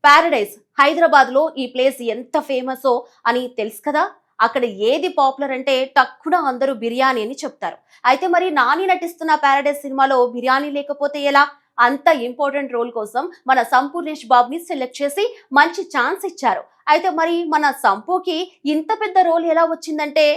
Paradise Hyderabad లో ఈ place ఎంత ఫేమసో అని తెలుసు కదా. అక్కడ ఏది పాపులర్ అంటే టక్కున అందరూ బిర్యానీ అని చెప్తారు. అయితే మరి నాని నటిస్తున్న పారడైజ్ సినిమాలో బిర్యానీ లేకపోతే ఎలా? అంత ఇంపార్టెంట్ రోల్ కోసం మన సంపూర్ణేష్ బాబుని సెలెక్ట్ చేసి మంచి ఛాన్స్ ఇచ్చారు. అయితే మరి మన సంపూకి ఇంత పెద్ద రోల్ ఎలా వచ్చిందంటే,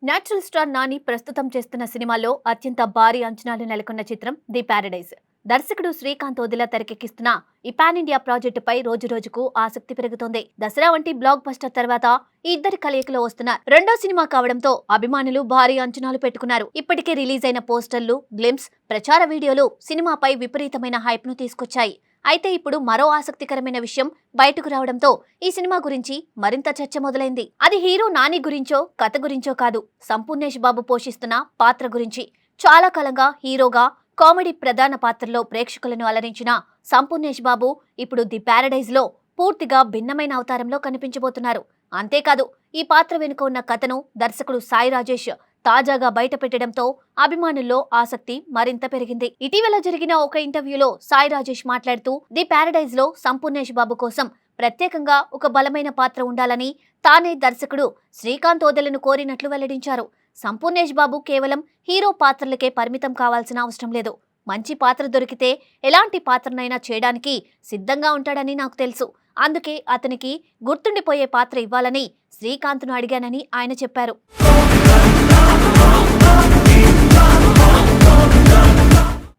నేచురల్ స్టార్ నాని ప్రస్తుతం చేస్తున్న సినిమాలో అత్యంత భారీ అంచనాలు నెలకొన్న చిత్రం ది పారడైజ్. దర్శకుడు శ్రీకాంత్ ఓదిలా తెరకెక్కిస్తున్న ఈ పాన్ ఇండియా ప్రాజెక్టుపై రోజు రోజుకు ఆసక్తి పెరుగుతోంది. దసరా వంటి బ్లాక్ బస్టర్ తర్వాత ఈ ఇద్దరి కలయికలో వస్తున్న రెండో సినిమా కావడంతో అభిమానులు భారీ అంచనాలు పెట్టుకున్నారు. ఇప్పటికే రిలీజ్ అయిన పోస్టర్లు, గ్లిమ్స్, ప్రచార వీడియోలు సినిమాపై విపరీతమైన హైప్ ను తీసుకొచ్చాయి. అయితే ఇప్పుడు మరో ఆసక్తికరమైన విషయం బయటకు రావడంతో ఈ సినిమా గురించి మరింత చర్చ మొదలైంది. అది హీరో నాని గురించో కథ గురించో కాదు, సంపూర్ణేష్ బాబు పోషిస్తున్న పాత్ర గురించి. చాలా కాలంగా హీరోగా కామెడీ ప్రధాన పాత్రలో ప్రేక్షకులను అలరించిన సంపూర్ణేష్ బాబు ఇప్పుడు ది పారడైజ్ లో పూర్తిగా భిన్నమైన అవతారంలో కనిపించబోతున్నారు. అంతేకాదు, ఈ పాత్ర వెనుక ఉన్న కథను దర్శకుడు సాయి రాజేష్ తాజాగా బయట పెట్టడంతో అభిమానుల్లో ఆసక్తి మరింత పెరిగింది. ఇటీవల జరిగిన ఒక ఇంటర్వ్యూలో సాయి రాజేష్ మాట్లాడుతూ ది పారడైజ్ లో సంపూర్ణేష్ బాబు కోసం ప్రత్యేకంగా ఒక బలమైన పాత్ర ఉండాలని తానే దర్శకుడు శ్రీకాంత్ ఓదెలను కోరినట్లు వెల్లడించారు. సంపూర్ణేష్ బాబు కేవలం హీరో పాత్రలకే పరిమితం కావాల్సిన అవసరం లేదు. మంచి పాత్ర దొరికితే ఎలాంటి పాత్రనైనా చేయడానికి సిద్ధంగా ఉంటాడని నాకు తెలుసు. అందుకే అతనికి గుర్తుండిపోయే పాత్ర ఇవ్వాలని శ్రీకాంత్ను అడిగానని ఆయన చెప్పారు.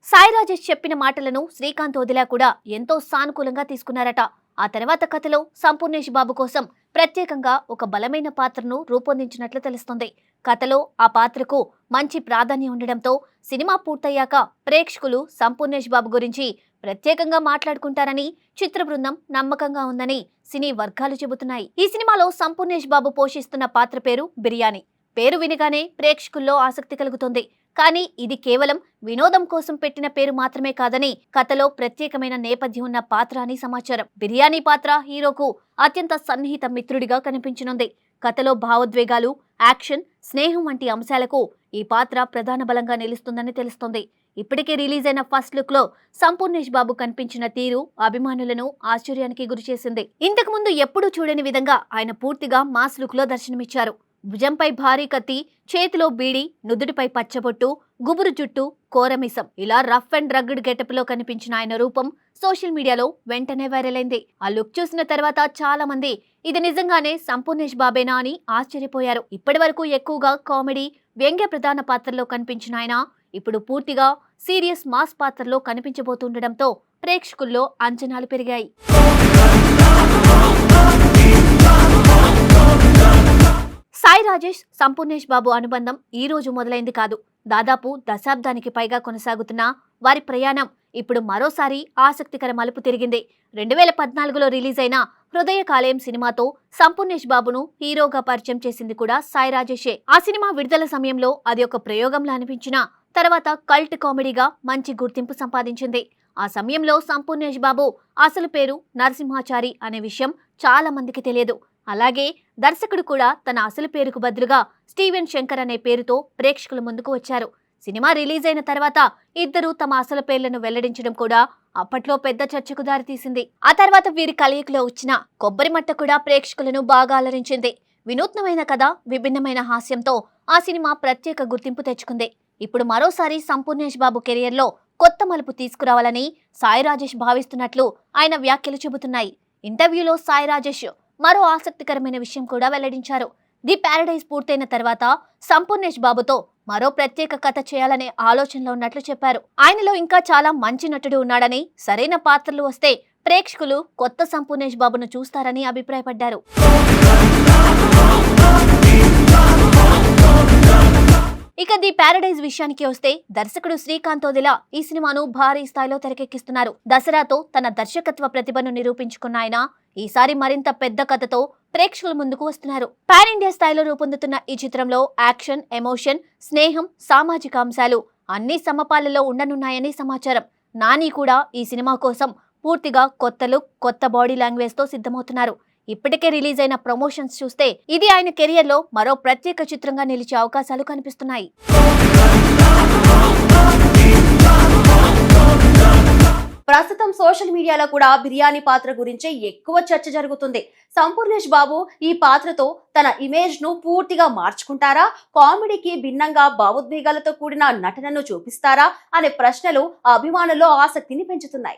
సాయి రాజేష్ చెప్పిన మాటలను శ్రీకాంత్ ఓదిలా కూడా ఎంతో సానుకూలంగా తీసుకున్నారట. ఆ తర్వాత కథలో సంపూర్ణేష్ బాబు కోసం ప్రత్యేకంగా ఒక బలమైన పాత్రను రూపొందించినట్లు తెలుస్తుంది. కథలో ఆ పాత్రకు మంచి ప్రాధాన్యం ఉండడంతో సినిమా పూర్తయ్యాక ప్రేక్షకులు సంపూర్ణేష్ బాబు గురించి ప్రత్యేకంగా మాట్లాడుకుంటారని చిత్ర బృందం నమ్మకంగా ఉందని సినీ వర్గాలు చెబుతున్నాయి. ఈ సినిమాలో సంపూర్ణేష్ బాబు పోషిస్తున్న పాత్ర పేరు బిర్యానీ. పేరు వినగానే ప్రేక్షకుల్లో ఆసక్తి కలుగుతుంది. కానీ ఇది కేవలం వినోదం కోసం పెట్టిన పేరు మాత్రమే కాదని, కథలో ప్రత్యేకమైన నేపథ్యం ఉన్న పాత్ర అని సమాచారం. బిర్యానీ పాత్ర హీరోకు అత్యంత సన్నిహిత మిత్రుడిగా కనిపించనుంది. కథలో భావోద్వేగాలు, యాక్షన్, స్నేహం వంటి అంశాలకు ఈ పాత్ర ప్రధాన బలంగా నిలుస్తుందని తెలుస్తోంది. ఇప్పటికే రిలీజ్ అయిన ఫస్ట్ లుక్ లో సంపూర్ణేష్ బాబు కనిపించిన తీరు అభిమానులను ఆశ్చర్యానికి గురిచేసింది. ఇంతకుముందు ఎప్పుడూ చూడని విధంగా ఆయన పూర్తిగా మాస్ లుక్ లో దర్శనమిచ్చారు. భుజంపై భారీ కత్తి, చేతిలో బీడి, నుదుటిపై పచ్చబొట్టు, గుబురు జుట్టు, కోరమిసం, ఇలా రఫ్ అండ్ రగ్డ్ గెటప్ లో కనిపించిన ఆయన రూపం సోషల్ మీడియాలో వెంటనే వైరల్ అయింది. ఆ లుక్ చూసిన తర్వాత చాలా మంది ఇది నిజంగానే సంపూర్ణేష్ బాబేనా అని ఆశ్చర్యపోయారు. ఇప్పటి వరకు ఎక్కువగా కామెడీ, వ్యంగ్య ప్రధాన పాత్రలో కనిపించిన ఆయన ఇప్పుడు పూర్తిగా సీరియస్ మాస్ పాత్రలో కనిపించబోతుండటంతో ప్రేక్షకుల్లో అంచనాలు పెరిగాయి. సాయి రాజేష్, సంపూర్ణేష్ బాబు అనుబంధం ఈ రోజు మొదలైంది కాదు. దాదాపు దశాబ్దానికి పైగా కొనసాగుతున్న వారి ప్రయాణం ఇప్పుడు మరోసారి ఆసక్తికర మలుపు తిరిగింది. 2014లో రిలీజ్ అయిన హృదయ కాలేయం సినిమాతో సంపూర్ణేష్ బాబును హీరోగా పరిచయం చేసింది కూడా సాయి రాజేషే. ఆ సినిమా విడుదల సమయంలో అది ఒక ప్రయోగంలా అనిపించినా తర్వాత కల్ట్ కామెడీగా మంచి గుర్తింపు సంపాదించింది. ఆ సమయంలో సంపూర్ణేష్ బాబు అసలు పేరు నరసింహాచారి అనే విషయం చాలా మందికి తెలియదు. అలాగే దర్శకుడు కూడా తన అసలు పేరుకు బదులుగా స్టీవెన్ శంకర్ అనే పేరుతో ప్రేక్షకుల ముందుకు వచ్చారు. సినిమా రిలీజ్ అయిన తర్వాత ఇద్దరు తమ అసలు పేర్లను వెల్లడించడం కూడా అప్పట్లో పెద్ద చర్చకు దారితీసింది. ఆ తర్వాత వీరి కలయికలో వచ్చిన కొబ్బరి మట్ట కూడా ప్రేక్షకులను బాగా అలరించింది. వినూత్నమైన కథ, విభిన్నమైన హాస్యంతో ఆ సినిమా ప్రత్యేక గుర్తింపు తెచ్చుకుంది. ఇప్పుడు మరోసారి సంపూర్ణేష్ బాబు కెరియర్లో కొత్త మలుపు తీసుకురావాలని సాయి రాజేష్ భావిస్తున్నట్లు ఆయన వ్యాఖ్యలు చెబుతున్నాయి. ఇంటర్వ్యూలో సాయి రాజేష్ మరో ఆసక్తికరమైన విషయం కూడా వెల్లడించారు. ది పారడైజ్ పూర్తయిన తర్వాత సంపూర్ణేష్ బాబుతో మరో ప్రత్యేక కథ చేయాలనే ఆలోచనలో ఉన్నట్లు చెప్పారు. ఆయనలో ఇంకా చాలా మంచి నటుడు ఉన్నాడని, సరైన పాత్రలు వస్తే ప్రేక్షకులు కొత్త సంపూర్ణేష్ బాబును చూస్తారని అభిప్రాయపడ్డారు. ఇక ది పారడైజ్ విషయానికి వస్తే దర్శకుడు శ్రీకాంత్ ఓదిలా ఈ సినిమాను భారీ స్థాయిలో తెరకెక్కిస్తున్నారు. దసరాతో తన దర్శకత్వ ప్రతిభను నిరూపించుకున్న ఆయన ఈసారి మరింత పెద్ద కథతో ప్రేక్షకుల ముందుకు వస్తున్నారు. పాన్ ఇండియా స్థాయిలో రూపొందుతున్న ఈ చిత్రంలో యాక్షన్, ఎమోషన్, స్నేహం, సామాజిక అంశాలు అన్ని సమపాలలో ఉండనున్నాయని సమాచారం. నాని కూడా ఈ సినిమా కోసం పూర్తిగా కొత్త లుక్, కొత్త బాడీ లాంగ్వేజ్ తో సిద్ధమవుతున్నారు. ఇప్పటికే రిలీజ్ అయిన ప్రమోషన్స్ చూస్తే ఇది ఆయన కెరియర్ లో మరో ప్రత్యేక చిత్రంగా నిలిచే అవకాశాలు కనిపిస్తున్నాయి. ప్రస్తుతం సోషల్ మీడియాలో కూడా బిర్యానీ పాత్ర గురించే ఎక్కువ చర్చ జరుగుతుంది. సంపూర్ణేష్ బాబు ఈ పాత్రతో తన ఇమేజ్ ను పూర్తిగా మార్చుకుంటారా, కామెడీకి భిన్నంగా భావోద్వేగాలతో కూడిన నటనను చూపిస్తారా అనే ప్రశ్నలు అభిమానుల్లో ఆసక్తిని పెంచుతున్నాయి.